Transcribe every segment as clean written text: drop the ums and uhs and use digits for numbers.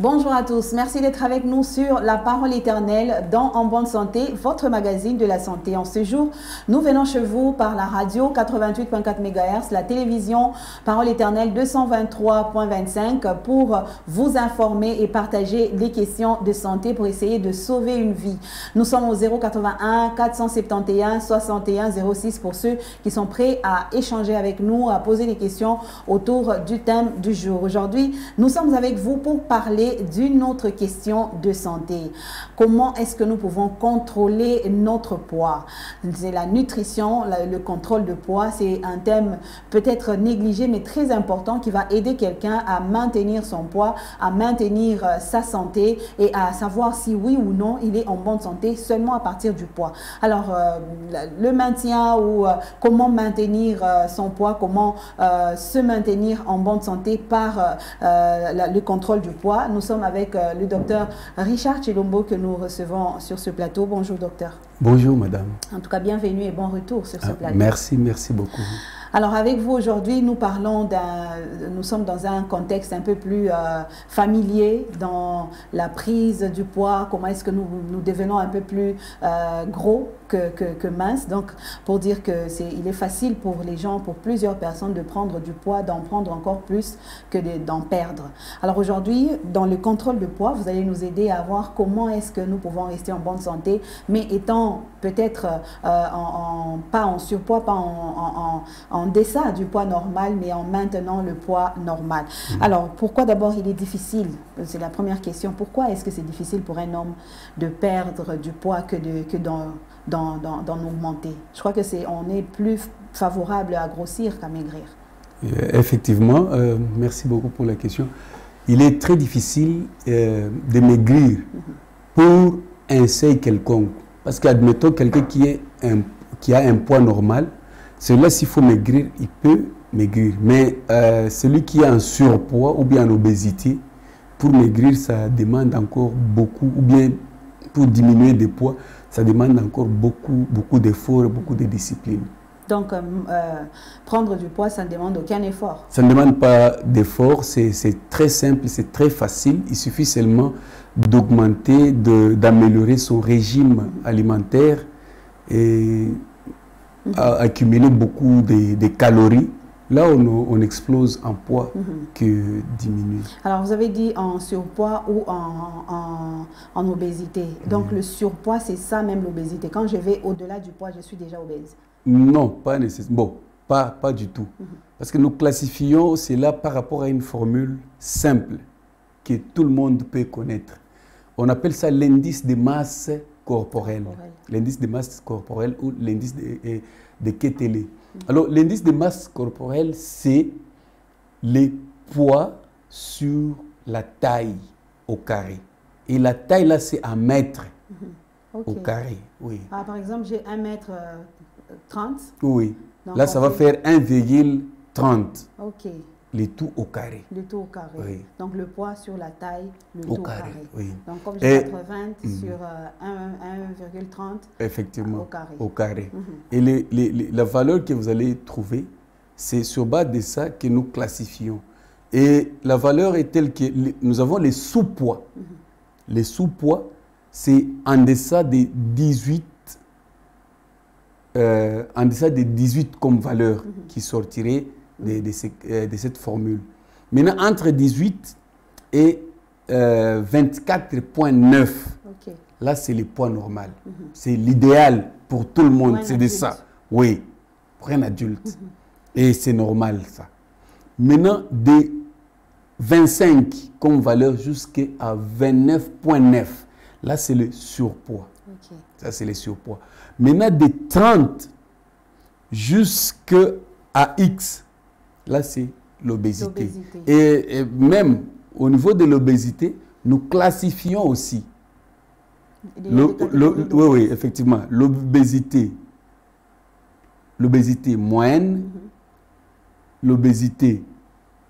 Bonjour à tous, merci d'être avec nous sur La Parole Éternelle dans En Bonne Santé, votre magazine de la santé. En ce jour, nous venons chez vous par la radio 88.4 MHz, la télévision Parole Éternelle 223.25 pour vous informer et partager des questions de santé pour essayer de sauver une vie. Nous sommes au 081 471 61 06 pour ceux qui sont prêts à échanger avec nous, à poser des questions autour du thème du jour. Aujourd'hui, nous sommes avec vous pour parler d'une autre question de santé. Comment est-ce que nous pouvons contrôler notre poids? C'est la nutrition, le contrôle de poids, c'est un thème peut-être négligé mais très important qui va aider quelqu'un à maintenir son poids, à maintenir sa santé et à savoir si oui ou non il est en bonne santé seulement à partir du poids. Alors, le maintien ou comment maintenir son poids, comment se maintenir en bonne santé par le contrôle du poids. Nous sommes avec le docteur Richard Chilombo que nous recevons sur ce plateau. Bonjour docteur. Bonjour madame. En tout cas, bienvenue et bon retour sur ce plateau. Merci beaucoup. Alors avec vous aujourd'hui, nous sommes dans un contexte un peu plus familier dans la prise du poids, comment est-ce que nous devenons un peu plus gros que mince. Donc pour dire que il est facile pour les gens, pour plusieurs personnes de prendre du poids, d'en prendre encore plus que d'en perdre. Alors aujourd'hui, dans le contrôle de poids, vous allez nous aider à voir comment est-ce que nous pouvons rester en bonne santé, mais étant peut-être pas en surpoids, pas en deçà du poids normal, mais en maintenant le poids normal. Alors, pourquoi d'abord il est difficile? C'est la première question. Pourquoi est-ce que c'est difficile pour un homme de perdre du poids que d'en augmenter? Je crois que on est plus favorable à grossir qu'à maigrir. Effectivement, merci beaucoup pour la question. Il est très difficile de maigrir pour un seuil quelconque. Parce qu'admettons quelqu'un qui a un poids normal, celui-là, s'il faut maigrir, il peut maigrir. Mais celui qui a un surpoids ou bien en obésité, pour maigrir, ça demande encore beaucoup, ou bien pour diminuer des poids, ça demande encore beaucoup d'efforts, beaucoup de discipline. Donc, prendre du poids, ça ne demande aucun effort. Ça ne demande pas d'effort, c'est très simple, c'est très facile. Il suffit seulement d'augmenter, d'améliorer son régime alimentaire et accumuler beaucoup de calories. Là, on explose en poids que diminue. Alors, vous avez dit en surpoids ou en obésité. Donc, le surpoids, c'est ça même l'obésité. Quand je vais au-delà du poids, je suis déjà obèse. Non, pas nécessairement. Bon, pas du tout. Parce que nous classifions cela par rapport à une formule simple que tout le monde peut connaître. On appelle ça l'indice de masse corporelle. L'indice de masse corporelle ou l'indice de Ketele. Alors, l'indice de masse corporelle, c'est les poids sur la taille au carré. Et la taille, là, c'est en mètres au carré. Oui. Ah, par exemple, j'ai 1m30. Oui. Donc, là, ça va faire 1,30. OK. Le tout au carré. Le tout au carré. Oui. Donc, le poids sur la taille, le au tout carré. au carré. Oui. Donc, comme j'ai 80 sur 1,30. Effectivement. Au carré. Au carré. Et la valeur que vous allez trouver, c'est sur base de ça que nous classifions. Et la valeur est telle que nous avons les sous-poids. Les sous-poids, c'est en deçà de 18. En deçà de 18 comme valeur qui sortirait de cette formule. Maintenant, entre 18 et 24,9, là, c'est le poids normal. C'est l'idéal pour tout le monde, c'est de ça. Oui, pour un adulte. Et c'est normal, ça. Maintenant, de 25 comme valeur jusqu'à 29,9, là, c'est le surpoids. Ça, c'est le surpoids. Maintenant, de 30 jusqu'à X, là, c'est l'obésité. Et même au niveau de l'obésité, nous classifions aussi. Oui, effectivement. L'obésité moyenne, l'obésité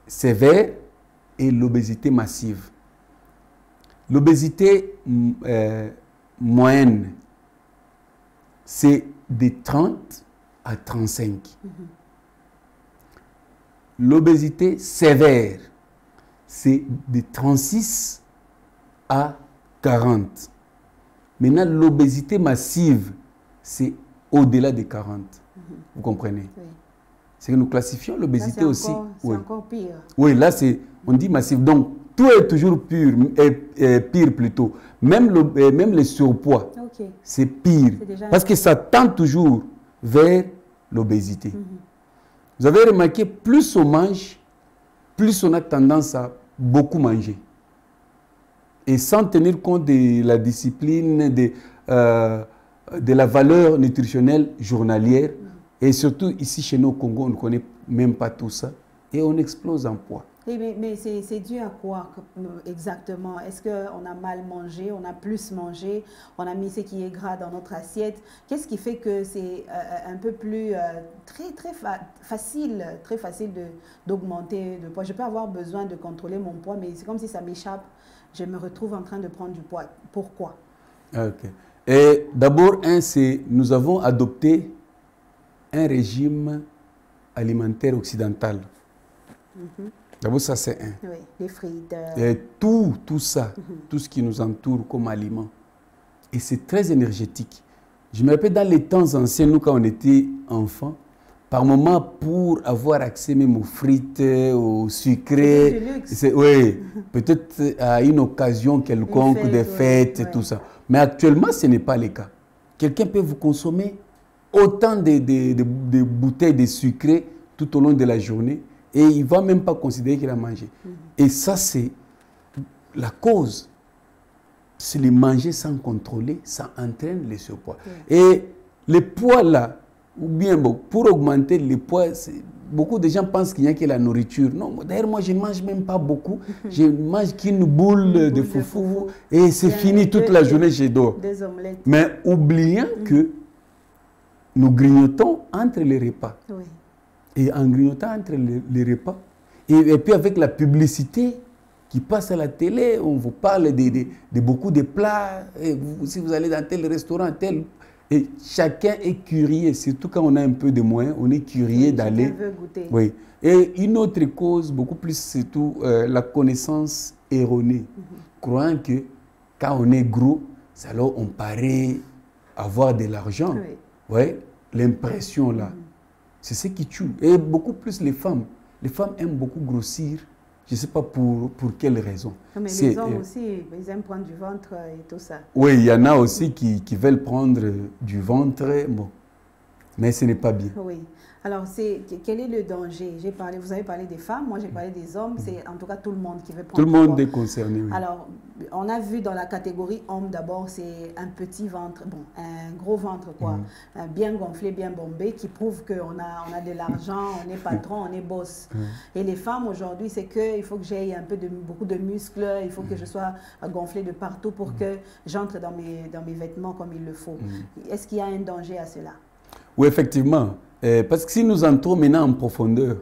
sévère et l'obésité massive. L'obésité moyenne, c'est de 30 à 35. L'obésité sévère, c'est de 36 à 40. Maintenant, l'obésité massive, c'est au-delà de 40. Vous comprenez? Oui. C'est que nous classifions l'obésité aussi. C'est encore pire. Oui, là, on dit massif. Donc, tout est toujours pire plutôt. Même le surpoids, c'est pire. Parce que ça tend toujours vers l'obésité. Vous avez remarqué, plus on mange, plus on a tendance à beaucoup manger. Et sans tenir compte de la discipline, de la valeur nutritionnelle journalière. Et surtout, ici, chez nous au Congo, on ne connaît même pas tout ça. Et on explose en poids. Mais c'est dû à quoi exactement? Est-ce qu'on a mal mangé, on a plus mangé, on a mis ce qui est gras dans notre assiette? Qu'est-ce qui fait que c'est un peu plus très facile d'augmenter de poids? Je peux avoir besoin de contrôler mon poids, mais c'est comme si ça m'échappe. Je me retrouve en train de prendre du poids. Pourquoi? Ok. Et d'abord, nous avons adopté un régime alimentaire occidental. D'abord, ça c'est un. Oui, les frites. Et tout ça, tout ce qui nous entoure comme aliment. Et c'est très énergétique. Je me rappelle dans les temps anciens, nous quand on était enfants, par moment pour avoir accès même aux frites, aux sucrés, oui, peut-être à une occasion quelconque, des fêtes, et tout ça. Mais actuellement, ce n'est pas le cas. Quelqu'un peut vous consommer autant de bouteilles de sucré tout au long de la journée et il ne va même pas considérer qu'il a mangé. Et ça, c'est la cause. C'est le manger sans contrôler, ça entraîne le surpoids. Et le poids là, ou bien bon, pour augmenter le poids, beaucoup de gens pensent qu'il n'y a que la nourriture. Non, d'ailleurs, moi, je ne mange même pas beaucoup. Je mange qu'une boule de foufou et c'est fini toute la journée, je dors. Des omelettes. Mais oublions que nous grignotons entre les repas. Oui. Et en grignotant entre les repas, et puis avec la publicité qui passe à la télé, on vous parle de beaucoup de plats, et si vous allez dans tel restaurant, tel... Et chacun est curieux, surtout quand on a un peu de moyens, on est curieux d'aller... Chacun veut goûter. Oui. Et une autre cause, beaucoup plus, c'est tout la connaissance erronée. Croyant que quand on est gros, alors on paraît avoir de l'argent. Oui. Ouais, l'impression là. C'est ce qui tue. Et beaucoup plus les femmes. Les femmes aiment beaucoup grossir. Je ne sais pas pour quelle raison. Mais les hommes aussi, ils aiment prendre du ventre et tout ça. Oui, il y en a aussi qui veulent prendre du ventre. Bon. Mais ce n'est pas bien. Oui. Alors, quel est le danger? Vous avez parlé des femmes, moi j'ai parlé des hommes, c'est en tout cas tout le monde qui veut prendre. Tout le monde est concerné, oui. Alors, on a vu dans la catégorie homme d'abord, c'est un petit ventre, bon, un gros ventre quoi, bien gonflé, bien bombé, qui prouve qu'on a de l'argent, on est patron, on est boss. Et les femmes aujourd'hui, c'est qu'il faut que j'aie beaucoup de muscles, il faut que je sois gonflé de partout pour que j'entre dans mes vêtements comme il le faut. Est-ce qu'il y a un danger à cela? Oui, effectivement. Parce que si nous entrons maintenant en profondeur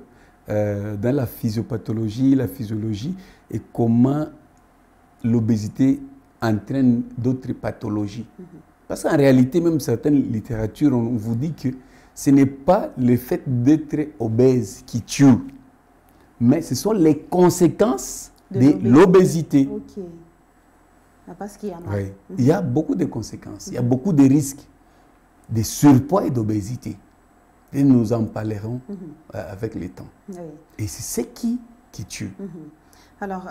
dans la physiopathologie, la physiologie et comment l'obésité entraîne d'autres pathologies. Parce qu'en réalité, même certaines littératures, on vous dit que ce n'est pas le fait d'être obèse qui tue, mais ce sont les conséquences de l'obésité. Ok. Parce qu'il y en a. Oui. Il y a beaucoup de conséquences, il y a beaucoup de risques de surpoids et d'obésité. Et nous en parlerons avec le temps. Oui. Et c'est ce qui tue. Alors,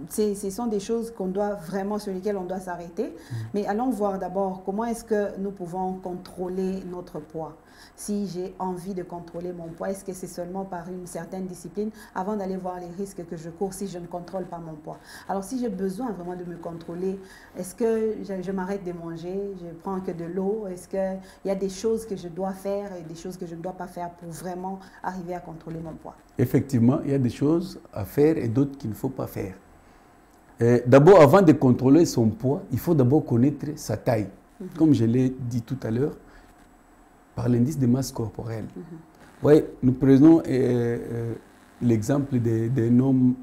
ce sont des choses sur lesquelles on doit s'arrêter. Mais allons voir d'abord comment est-ce que nous pouvons contrôler notre poids. Si j'ai envie de contrôler mon poids, est-ce que c'est seulement par une certaine discipline avant d'aller voir les risques que je cours si je ne contrôle pas mon poids? Alors, si j'ai besoin vraiment de me contrôler, est-ce que je m'arrête de manger, je prends que de l'eau? Est-ce qu'il y a des choses que je dois faire et des choses que je ne dois pas faire pour vraiment arriver à contrôler mon poids? Effectivement, il y a des choses à faire et d'autres qu'il ne faut pas faire. D'abord, avant de contrôler son poids, il faut d'abord connaître sa taille. Comme je l'ai dit tout à l'heure, par l'indice de masse corporelle. Ouais, nous prenons l'exemple d'un homme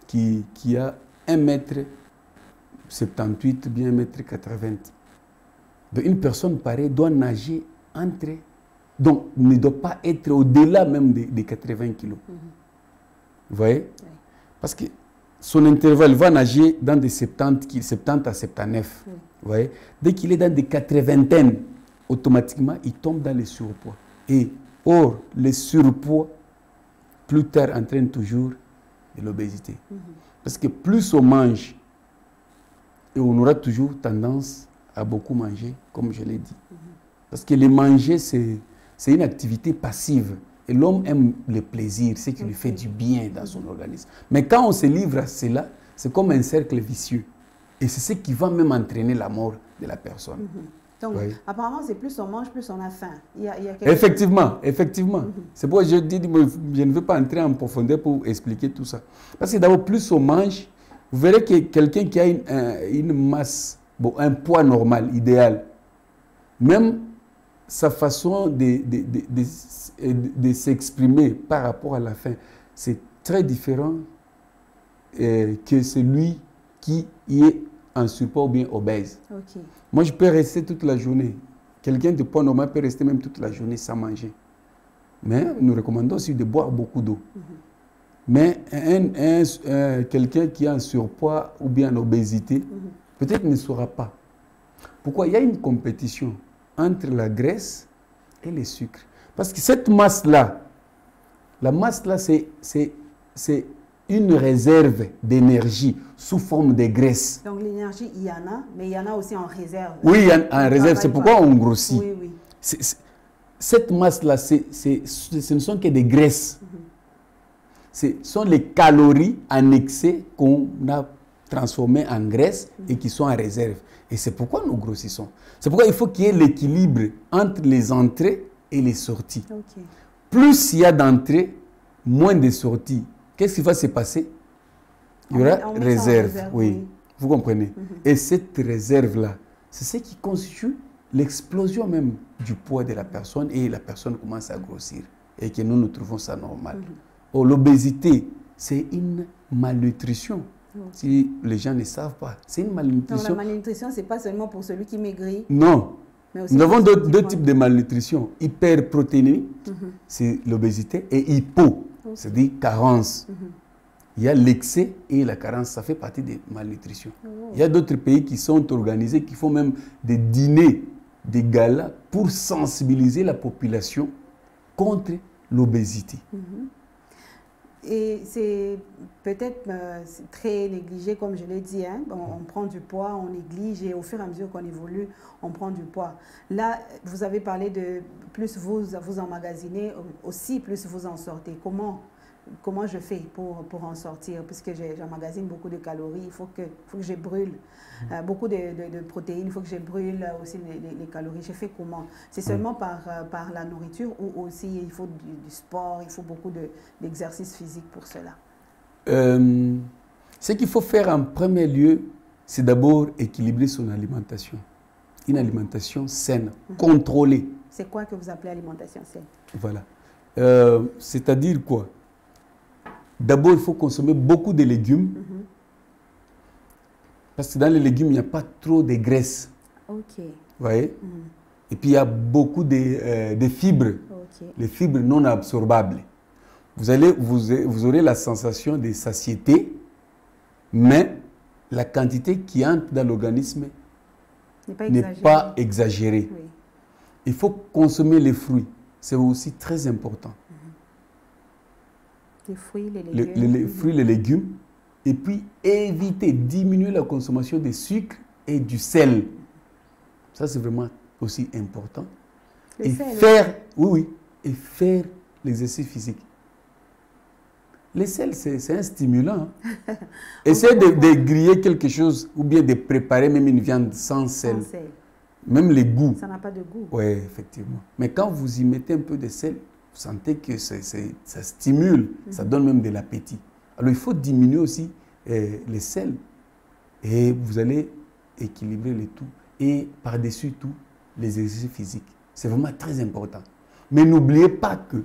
qui a 1m78, bien 1m80. Donc, une personne pareille doit nager entre... Donc, ne doit pas être au-delà même des 80 kilos. Vous voyez? Parce que son intervalle va nager dans des 70 à 79. Vous voyez? Dès qu'il est dans des 80, automatiquement, il tombe dans le surpoids. Et or, le surpoids, plus tard, entraîne toujours de l'obésité. Parce que plus on mange, et on aura toujours tendance à beaucoup manger, comme je l'ai dit. Parce que le manger, c'est une activité passive. Et l'homme aime le plaisir, ce qui lui fait du bien dans son organisme. Mais quand on se livre à cela, c'est comme un cercle vicieux. Et c'est ce qui va même entraîner la mort de la personne. Donc, apparemment, c'est plus on mange, plus on a faim. Effectivement. C'est pourquoi je dis, je ne veux pas entrer en profondeur pour expliquer tout ça. Parce que d'abord, plus on mange, vous verrez que quelqu'un qui a une masse, un poids normal, idéal, même sa façon de s'exprimer par rapport à la faim, c'est très différent que celui qui est en surpoids ou bien obèse. Moi, je peux rester toute la journée. Quelqu'un de poids normal peut rester même toute la journée sans manger. Mais nous recommandons aussi de boire beaucoup d'eau. Mais quelqu'un qui est en surpoids ou bien en obésité, peut-être ne saura pas. Pourquoi? Il y a une compétition entre la graisse et les sucres. Parce que cette masse-là, c'est une réserve d'énergie sous forme de graisse. Donc l'énergie, il y en a, mais il y en a aussi en réserve. Oui, il y en a en réserve. C'est pourquoi on grossit. Oui. Cette masse-là, ce ne sont que des graisses. Ce sont les calories en excès qu'on a transformées en graisse et qui sont en réserve. Et c'est pourquoi nous grossissons. C'est pourquoi il faut qu'il y ait l'équilibre entre les entrées et les sorties. Plus il y a d'entrées, moins de sorties. Qu'est-ce qui va se passer? Il y aura réserve. Oui, vous comprenez. Et cette réserve-là, c'est ce qui constitue l'explosion même du poids de la personne et la personne commence à grossir. Et que nous trouvons ça normal. Or, l'obésité, c'est une malnutrition. Si les gens ne savent pas, c'est une malnutrition. Donc la malnutrition, ce n'est pas seulement pour celui qui maigrit. Non. Nous avons deux types de malnutrition. Hyperprotéinémie, c'est l'obésité, et hypo, c'est-à-dire carence. Il y a l'excès et la carence, ça fait partie des malnutritions. Il y a d'autres pays qui sont organisés, qui font même des dîners, des galas pour sensibiliser la population contre l'obésité. Et c'est peut-être très négligé, comme je l'ai dit. On prend du poids, on néglige et au fur et à mesure qu'on évolue, on prend du poids. Là, vous avez parlé de plus vous emmagasinez, aussi plus vous en sortez. Comment je fais pour en sortir? Puisque j'emmagasine beaucoup de calories, il faut que je brûle beaucoup de protéines, il faut que je brûle aussi les calories. Je fais comment? C'est seulement par la nourriture ou aussi il faut du sport, il faut beaucoup d'exercice physique pour cela? Ce qu'il faut faire en premier lieu, c'est d'abord équilibrer son alimentation. Une alimentation saine, contrôlée. C'est quoi que vous appelez alimentation saine? Voilà. C'est-à-dire quoi? D'abord, il faut consommer beaucoup de légumes. Parce que dans les légumes, il n'y a pas trop de graisse. Vous voyez? Et puis, il y a beaucoup de fibres. Les fibres non absorbables. Vous aurez la sensation de satiété, mais la quantité qui entre dans l'organisme n'est pas exagérée. Il faut consommer les fruits. C'est aussi très important. Les fruits, les légumes. Les fruits, les légumes. Et puis, diminuer la consommation de sucre et du sel. Ça, c'est vraiment aussi important. Et faire l'exercice physique. Le sel, c'est un stimulant. Essayez de griller quelque chose ou bien de préparer même une viande sans sel. Même les goûts. Ça n'a pas de goût. Oui, effectivement. Mais quand vous y mettez un peu de sel, vous sentez que ça stimule, ça donne même de l'appétit. Alors, il faut diminuer aussi les sels et vous allez équilibrer le tout. Et par-dessus tout, les exercices physiques. C'est vraiment très important. Mais n'oubliez pas que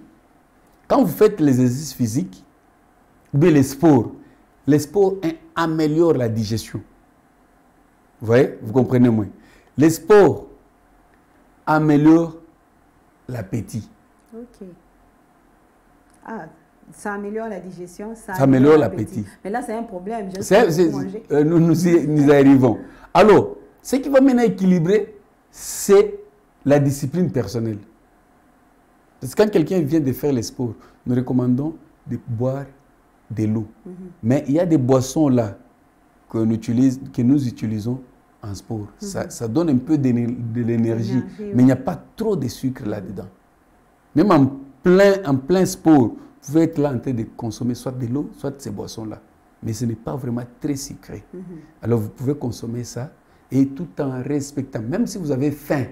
quand vous faites les exercices physiques, ou bien les sports améliorent la digestion. Vous voyez? Vous comprenez moins. Les sports améliorent l'appétit. Ok. Ah, Ça améliore la digestion, ça améliore l'appétit. Mais là, c'est un problème. Nous y arrivons. Alors, ce qui va maintenant équilibrer, c'est la discipline personnelle. Parce que quand quelqu'un vient de faire les sports, nous recommandons de boire de l'eau. Mais il y a des boissons là que nous utilisons en sport. Ça donne un peu de l'énergie, mais il n'y a pas trop de sucre là-dedans. Même en plein sport, vous pouvez être là en train de consommer soit de l'eau, soit ces boissons-là. Mais ce n'est pas vraiment très sucré. Alors vous pouvez consommer ça et tout en respectant. Même si vous avez faim,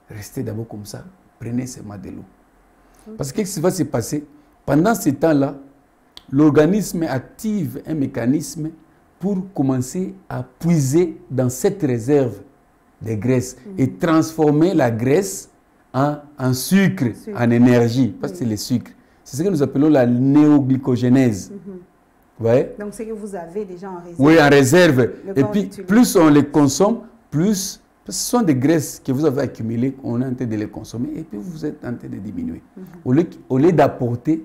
restez d'abord comme ça. Prenez seulement de l'eau. Parce que qu'est-ce qui va se passer? Pendant ce temps-là, l'organisme active un mécanisme pour commencer à puiser dans cette réserve de graisse et transformer la graisse en sucre, en énergie. Parce que c'est le sucre. C'est ce que nous appelons la néoglycogénèse. Ouais. Donc, c'est que vous avez déjà en réserve. Oui, en réserve. Et puis, plus on les consomme, plus... Ce sont des graisses que vous avez accumulées, on est en train de les consommer, et puis vous êtes en train de diminuer. Au lieu d'apporter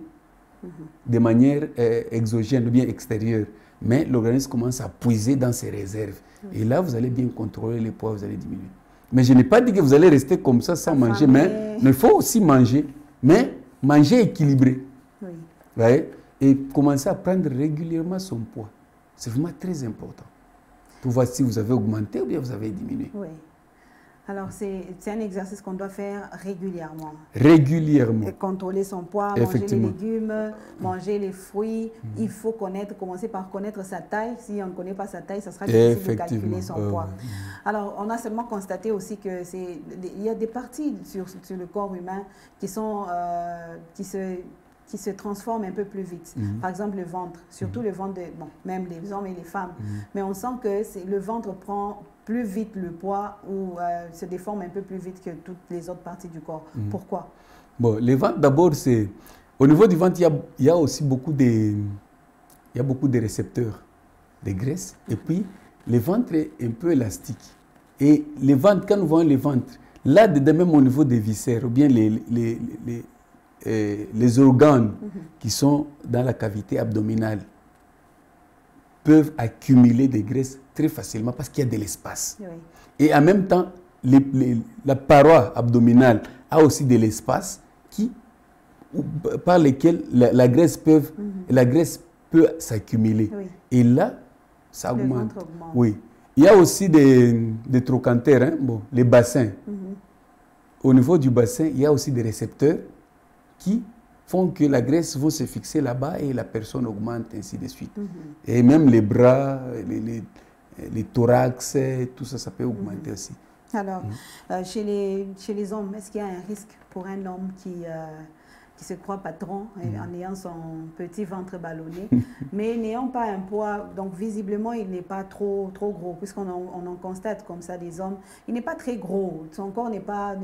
de manière exogène ou bien extérieure, mais l'organisme commence à puiser dans ses réserves. Et là, vous allez bien contrôler les poids, vous allez diminuer. Mais je n'ai pas dit que vous allez rester comme ça sans manger, mais il faut aussi manger, mais manger équilibré. Oui. Ouais, et commencer à prendre régulièrement son poids. C'est vraiment très important. Pour voir si vous avez augmenté ou bien vous avez diminué. Oui. Alors, c'est un exercice qu'on doit faire régulièrement. Régulièrement. Et contrôler son poids, manger les légumes, manger les fruits. Il faut commencer par connaître sa taille. Si on ne connaît pas sa taille, ça sera difficile de calculer son poids. Alors, on a seulement constaté aussi qu'il y a des parties sur le corps humain qui se transforment un peu plus vite. Par exemple, le ventre, surtout le ventre, même les hommes et les femmes. Mais on sent que le ventre prend plus vite le poids ou se déforme un peu plus vite que toutes les autres parties du corps. Pourquoi? Bon, le ventre, d'abord, c'est... Au niveau du ventre, il y a aussi beaucoup de récepteurs de graisse. Et puis, le ventre est un peu élastique. Et le ventre, quand nous voyons le ventre, là, même au niveau des viscères, ou bien les organes qui sont dans la cavité abdominale peuvent accumuler des graisses très facilement parce qu'il y a de l'espace. Oui. Et en même temps, la paroi abdominale a aussi de l'espace par lequel la graisse peut s'accumuler. Oui. Et là, ça augmente. Oui. Il y a aussi des trochantères, hein? Bon, les bassins. Au niveau du bassin, il y a aussi des récepteurs qui font que la graisse va se fixer là-bas et la personne augmente, ainsi de suite. Et même les bras, les thorax, tout ça, ça peut augmenter aussi. Alors, chez les hommes, est-ce qu'il y a un risque pour un homme qui se croit patron en ayant son petit ventre ballonné, mais n'ayant pas un poids, donc visiblement il n'est pas trop gros, puisqu'on en constate comme ça des hommes, il n'est pas très gros, son corps n'est pas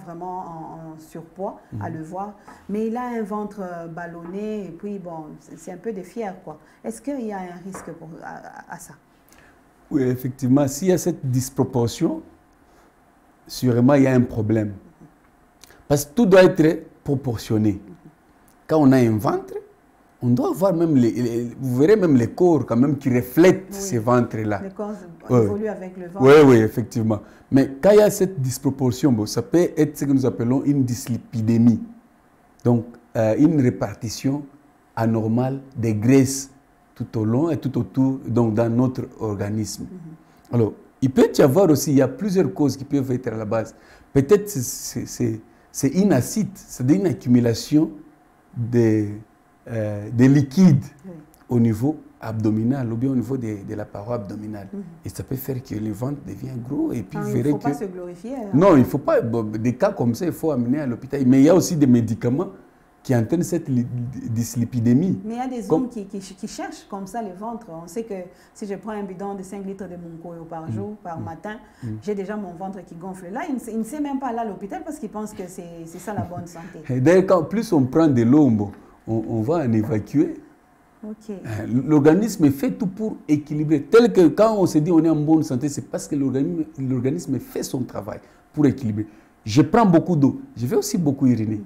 vraiment en surpoids à le voir, mais il a un ventre ballonné et puis bon, c'est un peu de fier quoi. Est-ce qu'il y a un risque à ça? Oui, effectivement, s'il y a cette disproportion, sûrement il y a un problème. Parce que tout doit être proportionné. Quand on a un ventre, on doit avoir même vous verrez même les corps quand même qui reflètent ces ventres-là. Les corps évoluent avec le ventre. Oui, oui, effectivement. Mais quand il y a cette disproportion, bon, ça peut être ce que nous appelons une dyslipidémie. Donc, une répartition anormale des graisses tout au long et tout autour, donc dans notre organisme. Alors, il peut y avoir aussi, il y a plusieurs causes qui peuvent être à la base. Peut-être c'est une acide, c'est-à-dire une accumulation de liquide au niveau abdominal ou bien au niveau de la paroi abdominale. Et ça peut faire que le ventre devient gros et puis vous verrez que... Il ne faut pas se glorifier. Alors. Non, il ne faut pas. Des cas comme ça, il faut amener à l'hôpital. Mais il y a aussi des médicaments qui entraînent cette dyslipidémie. Mais il y a des hommes qui cherchent comme ça le ventre. On sait que si je prends un bidon de 5 litres de Monkoyo par jour, par matin, j'ai déjà mon ventre qui gonfle. Là, il ne sait même pas aller à l'hôpital parce qu'il pense que c'est ça la bonne santé. D'ailleurs, quand plus on prend de l'eau, on va en évacuer. Okay. L'organisme fait tout pour équilibrer. Tel que quand on se dit on est en bonne santé, c'est parce que l'organisme fait son travail pour équilibrer. Je prends beaucoup d'eau, je vais aussi beaucoup uriner.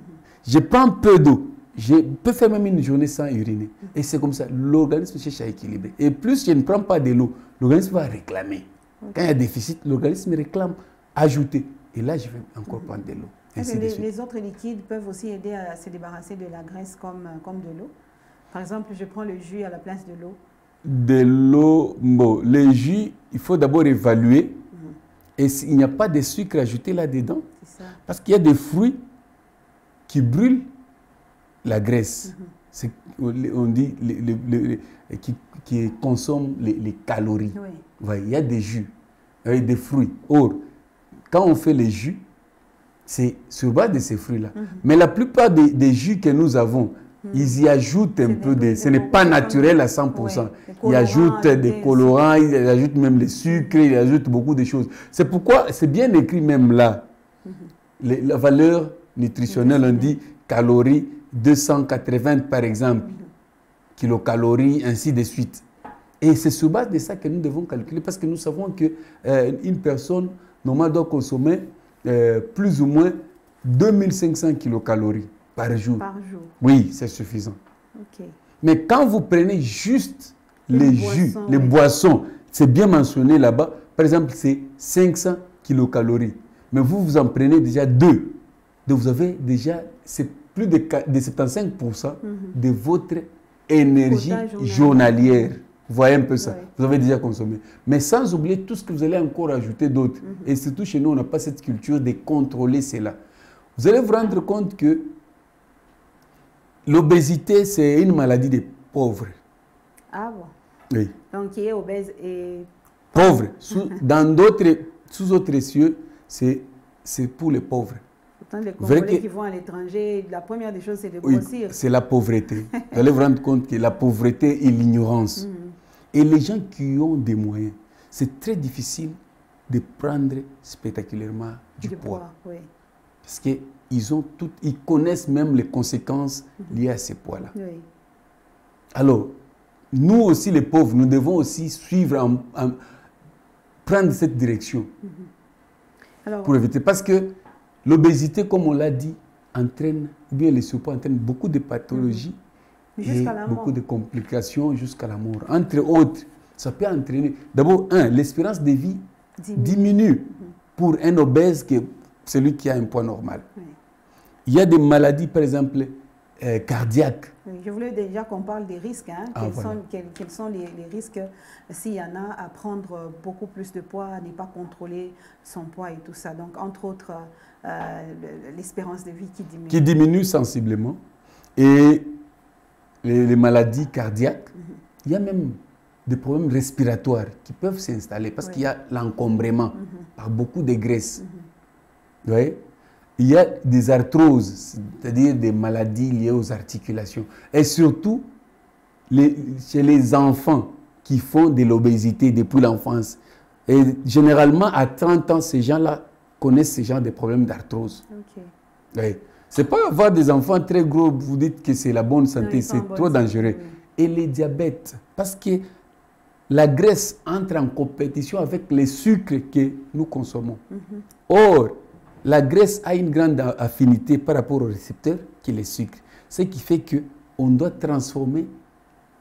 Je prends peu d'eau, je peux faire même une journée sans uriner. Et c'est comme ça, l'organisme cherche à équilibrer. Et plus je ne prends pas de l'eau, l'organisme va réclamer. Quand il y a déficit, l'organisme réclame, ajouter. Et là, je vais encore prendre de l'eau. Les autres liquides peuvent aussi aider à se débarrasser de la graisse comme de l'eau. Par exemple, je prends le jus à la place de l'eau. De l'eau, bon, le jus, il faut d'abord évaluer. Et s'il n'y a pas de sucre ajouté là-dedans, parce qu'il y a des fruits qui brûlent la graisse. On dit qui consomment les calories. Oui. Ouais, il y a des jus, des fruits. Or, quand on fait les jus, c'est sur base de ces fruits-là. Mais la plupart des jus que nous avons, ils y ajoutent un peu de... Ce n'est pas naturel à 100%. Ouais, ils ajoutent des colorants, ils ajoutent même les sucres, ils ajoutent beaucoup de choses. C'est pourquoi c'est bien écrit même là. La valeur nutritionnelle, on dit calories 280 par exemple, kilocalories, ainsi de suite. Et c'est sur base de ça que nous devons calculer parce que nous savons qu'une personne normale doit consommer plus ou moins 2500 kilocalories par jour. Par jour. Oui, c'est suffisant. Okay. Mais quand vous prenez juste les jus, les boissons, c'est bien mentionné là-bas, par exemple, c'est 500 kilocalories. Mais vous en prenez déjà 2. Donc vous avez déjà, c'est plus de 75% de votre énergie journalière. Vous voyez un peu ça. Ouais. Vous avez déjà consommé. Mais sans oublier tout ce que vous allez encore ajouter d'autres. Et surtout chez nous, on n'a pas cette culture de contrôler cela. Vous allez vous rendre compte que l'obésité, c'est une maladie des pauvres. Ah bon? Oui. Donc, qui est obèse et... Pauvre. Sous autres cieux, c'est pour les pauvres. Pourtant, les Congolais qui vont à l'étranger, la première des choses, c'est de grossir. Oui, c'est la pauvreté. Vous allez vous rendre compte que la pauvreté et l'ignorance. Et les gens qui ont des moyens, c'est très difficile de prendre spectaculairement du poids. Oui. Parce qu'ils connaissent même les conséquences liées à ces poids-là. Oui. Alors, nous aussi les pauvres, nous devons aussi suivre, prendre cette direction. Alors, pour éviter. Parce que l'obésité, comme on l'a dit, entraîne, ou bien le surpoids entraîne beaucoup de pathologies et beaucoup de complications jusqu'à la mort. Entre autres, ça peut entraîner, d'abord, l'espérance de vie diminue pour un obèse que celui qui a un poids normal. Oui. Il y a des maladies, par exemple, cardiaques. Oui, je voulais déjà qu'on parle des risques. Hein. Quels sont les risques s'il y en a à prendre beaucoup plus de poids, à ne pas contrôler son poids et tout ça. Donc, entre autres, l'espérance de vie qui diminue. Qui diminue sensiblement. Et les maladies cardiaques, il y a même des problèmes respiratoires qui peuvent s'installer parce qu'il y a l'encombrement par beaucoup de graisse. Vous voyez? Il y a des arthroses, c'est-à-dire des maladies liées aux articulations. Et surtout, chez les enfants qui font de l'obésité depuis l'enfance. Et généralement, à 30 ans, ces gens-là connaissent ce genre de problèmes d'arthrose. Okay. Oui. Ce n'est pas avoir des enfants très gros, vous dites que c'est la bonne santé, c'est trop dangereux. Oui. Et les diabètes, parce que la graisse entre en compétition avec les sucres que nous consommons. Or, la graisse a une grande affinité par rapport au récepteur qui est le sucre. Ce qui fait qu'on doit transformer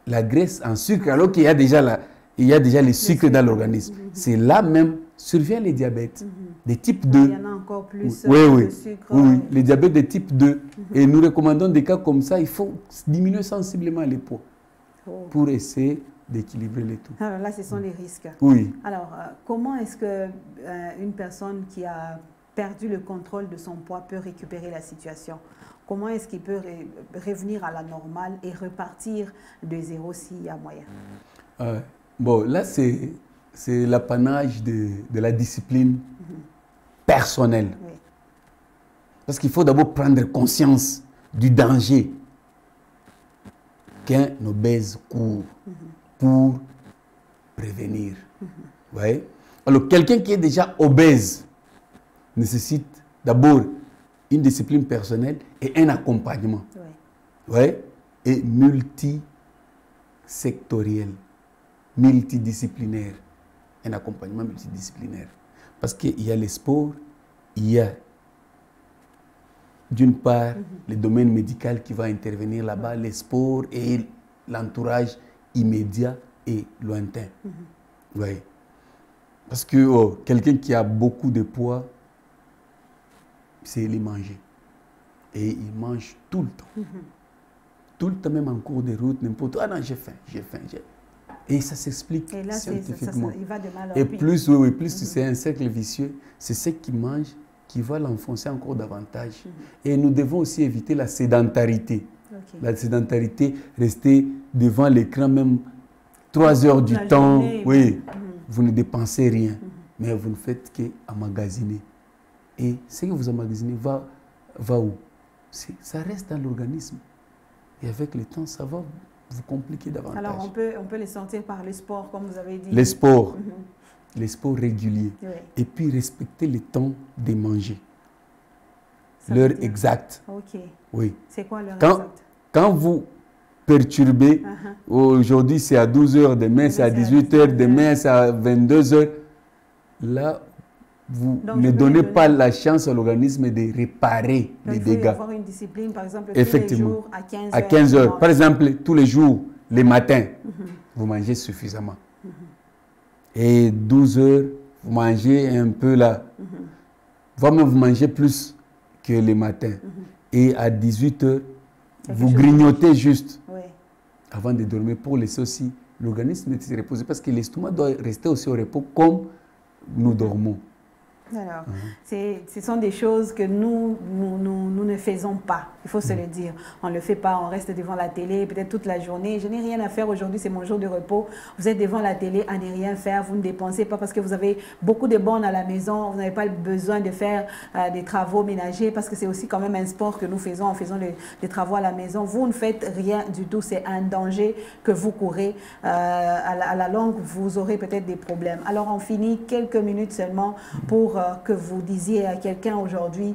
la graisse en sucre alors qu'il y a déjà, les sucres dans l'organisme. C'est là même survient les diabètes de type 2. Il y en a encore plus de sucre. Oui, les diabètes de type 2. Et nous recommandons des cas comme ça, il faut diminuer sensiblement les poids pour essayer d'équilibrer les tout. Alors là, ce sont les risques. Oui. Alors, comment est-ce qu'une personne qui a perdu le contrôle de son poids peut récupérer la situation? Comment est-ce qu'il peut revenir à la normale et repartir de zéro s'il y a moyen? Bon, là, c'est l'apanage de la discipline personnelle. Oui. Parce qu'il faut d'abord prendre conscience du danger qu'un obèse court pour prévenir. Vous voyez? Alors, quelqu'un qui est déjà obèse nécessite d'abord une discipline personnelle et un accompagnement. Oui. Ouais, et multisectoriel, multidisciplinaire. Un accompagnement multidisciplinaire. Parce qu'il y a les sports, il y a d'une part, le domaine médical qui va intervenir là-bas, les sports et l'entourage immédiat et lointain. Oui. Parce que quelqu'un qui a beaucoup de poids, c'est les manger. Et il mange tout le temps. Tout le temps, même en cours de route, n'importe où. Ah non, j'ai faim. Et ça s'explique scientifiquement. Il va de mal en et pis. plus, plus c'est un cercle vicieux, c'est ce qui mange qui va l'enfoncer encore davantage. Et nous devons aussi éviter la sédentarité. La sédentarité, rester devant l'écran même 3 heures du temps. Journée, oui, vous ne dépensez rien, mais vous ne faites qu'emmagasiner. Et ce que vous emmagasinez va où? Ça reste dans l'organisme. Et avec le temps, ça va vous compliquer davantage. Alors, on peut les sortir par le sport, comme vous avez dit. Les sports. Les sports réguliers. Oui. Et puis, respecter le temps de manger. L'heure exacte. OK. Oui. C'est quoi l'heure exacte? Quand vous perturbez, aujourd'hui c'est à 12 h, demain c'est à 18 h, demain c'est à 22 h, là, vous ne donnez pas la chance à l'organisme de réparer les dégâts. Il faut avoir une discipline, par exemple, tous les jours à 15 h. À 15 h. Par exemple, tous les jours, les matins, vous mangez suffisamment. Et 12 h, vous mangez un peu là. Vraiment, vous mangez plus que les matins. Et à 18 h, vous grignotez juste avant de dormir pour laisser aussi l'organisme se reposer. Parce que l'estomac doit rester aussi au repos comme nous dormons. Alors, ce sont des choses que nous ne faisons pas, il faut se le dire. On ne le fait pas, on reste devant la télé peut-être toute la journée. Je n'ai rien à faire aujourd'hui, c'est mon jour de repos. Vous êtes devant la télé à ne rien faire, vous ne dépensez pas parce que vous avez beaucoup de bornes à la maison, vous n'avez pas besoin de faire des travaux ménagers parce que c'est aussi quand même un sport que nous faisons en faisant des travaux à la maison. Vous ne faites rien du tout, c'est un danger que vous courez. À la longue, vous aurez peut-être des problèmes. Alors, on finit quelques minutes seulement pour que vous disiez à quelqu'un aujourd'hui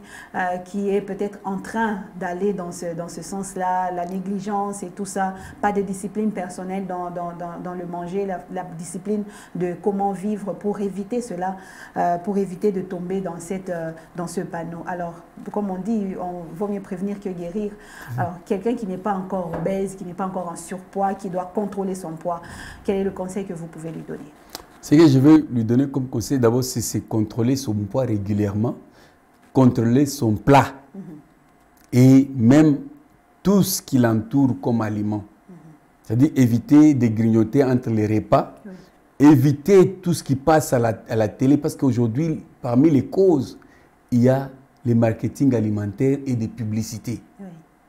qui est peut-être en train d'aller dans ce sens-là, la négligence et tout ça, pas de discipline personnelle dans le manger, la discipline de comment vivre pour éviter cela, pour éviter de tomber dans ce panneau. Alors, comme on dit, on vaut mieux prévenir que guérir. Alors, quelqu'un qui n'est pas encore obèse, qui n'est pas encore en surpoids, qui doit contrôler son poids, quel est le conseil que vous pouvez lui donner? Ce que je veux lui donner comme conseil, d'abord, c'est contrôler son poids régulièrement, contrôler son plat et même tout ce qui l'entoure comme aliment. C'est-à-dire éviter de grignoter entre les repas, éviter tout ce qui passe à la télé, parce qu'aujourd'hui, parmi les causes, il y a le marketing alimentaire et des publicités.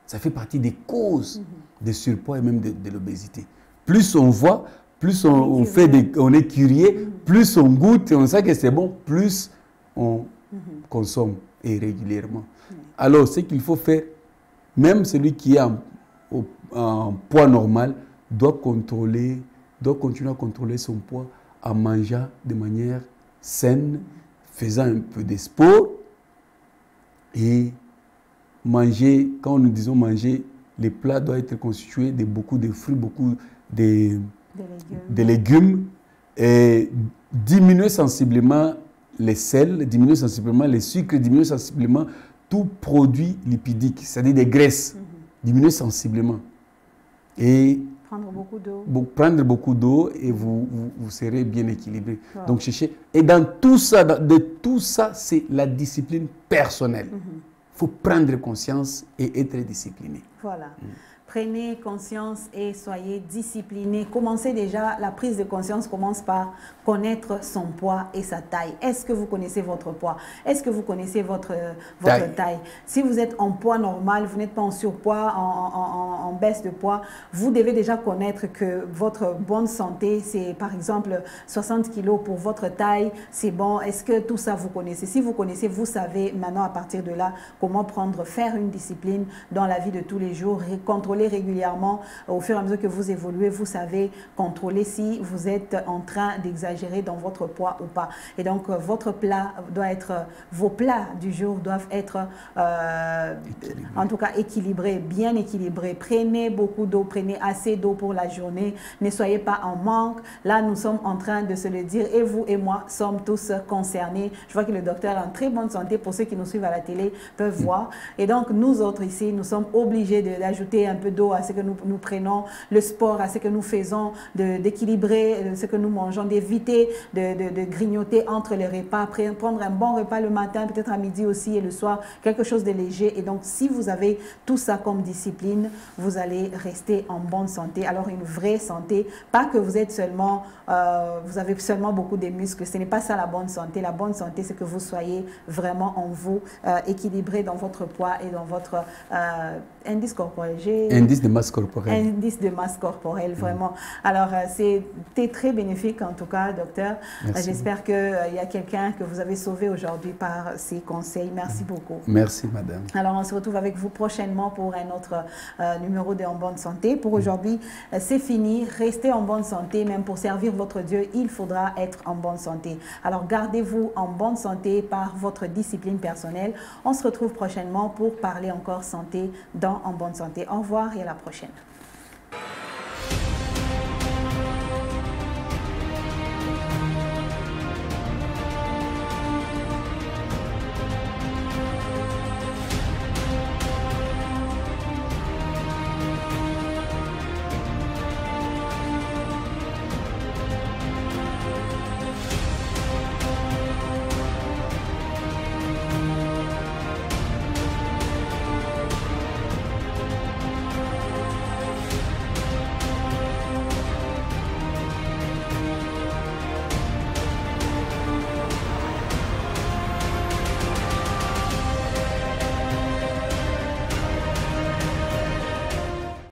Ça fait partie des causes de surpoids et même de l'obésité. Plus on voit, plus on est curieux, plus on goûte et on sait que c'est bon, plus on consomme et régulièrement. Alors, ce qu'il faut faire, même celui qui est en poids normal, doit continuer à contrôler son poids en mangeant de manière saine, faisant un peu de sport et manger, quand nous disons manger, les plats doivent être constitués de beaucoup de fruits, beaucoup de légumes et diminuer sensiblement les sels, diminuer sensiblement les sucres, diminuer sensiblement tout produit lipidique, c'est-à-dire des graisses, diminuer sensiblement. Et prendre beaucoup d'eau. Prendre beaucoup d'eau et vous serez bien équilibré. Donc cherchez. Et dans tout ça, de tout ça, c'est la discipline personnelle. Il faut prendre conscience et être discipliné. Voilà. Prenez conscience et soyez disciplinés. Commencez déjà, la prise de conscience commence par connaître son poids et sa taille. Est-ce que vous connaissez votre poids? Est-ce que vous connaissez votre taille? Si vous êtes en poids normal, vous n'êtes pas en surpoids, en baisse de poids, vous devez déjà connaître que votre bonne santé, c'est par exemple 60 kilos pour votre taille, c'est bon. Est-ce que tout ça vous connaissez? Si vous connaissez, vous savez maintenant à partir de là comment faire une discipline dans la vie de tous les jours, contrôler contrôler régulièrement au fur et à mesure que vous évoluez. Vous savez contrôler si vous êtes en train d'exagérer dans votre poids ou pas. Et donc, votre plat doit être, vos plats du jour doivent être en tout cas équilibrés, bien équilibrés. Prenez beaucoup d'eau, prenez assez d'eau pour la journée. Ne soyez pas en manque. Là, nous sommes en train de se le dire et vous et moi sommes tous concernés. Je vois que le docteur est en très bonne santé. Pour ceux qui nous suivent à la télé peuvent voir. Et donc, nous autres ici, nous sommes obligés d'ajouter un peu d'eau à ce que nous prenons, le sport à ce que nous faisons, d'équilibrer ce que nous mangeons, d'éviter de grignoter entre les repas, prendre un bon repas le matin, peut-être à midi aussi et le soir, quelque chose de léger. Et donc, si vous avez tout ça comme discipline, vous allez rester en bonne santé. Alors, une vraie santé, pas que vous êtes seulement, vous avez seulement beaucoup de muscles. Ce n'est pas ça la bonne santé. La bonne santé, c'est que vous soyez vraiment en vous, équilibré dans votre poids et dans votre indice corporel. Indice de masse corporelle. Indice de masse corporelle, vraiment. Alors, c'était très bénéfique en tout cas, docteur. J'espère qu'il y a quelqu'un que vous avez sauvé aujourd'hui par ces conseils. Merci beaucoup. Merci, madame. Alors, on se retrouve avec vous prochainement pour un autre numéro de En Bonne Santé. Pour aujourd'hui, c'est fini. Restez en bonne santé. Même pour servir votre Dieu, il faudra être en bonne santé. Alors, gardez-vous en bonne santé par votre discipline personnelle. On se retrouve prochainement pour parler encore santé dans En Bonne Santé. Au revoir et à la prochaine.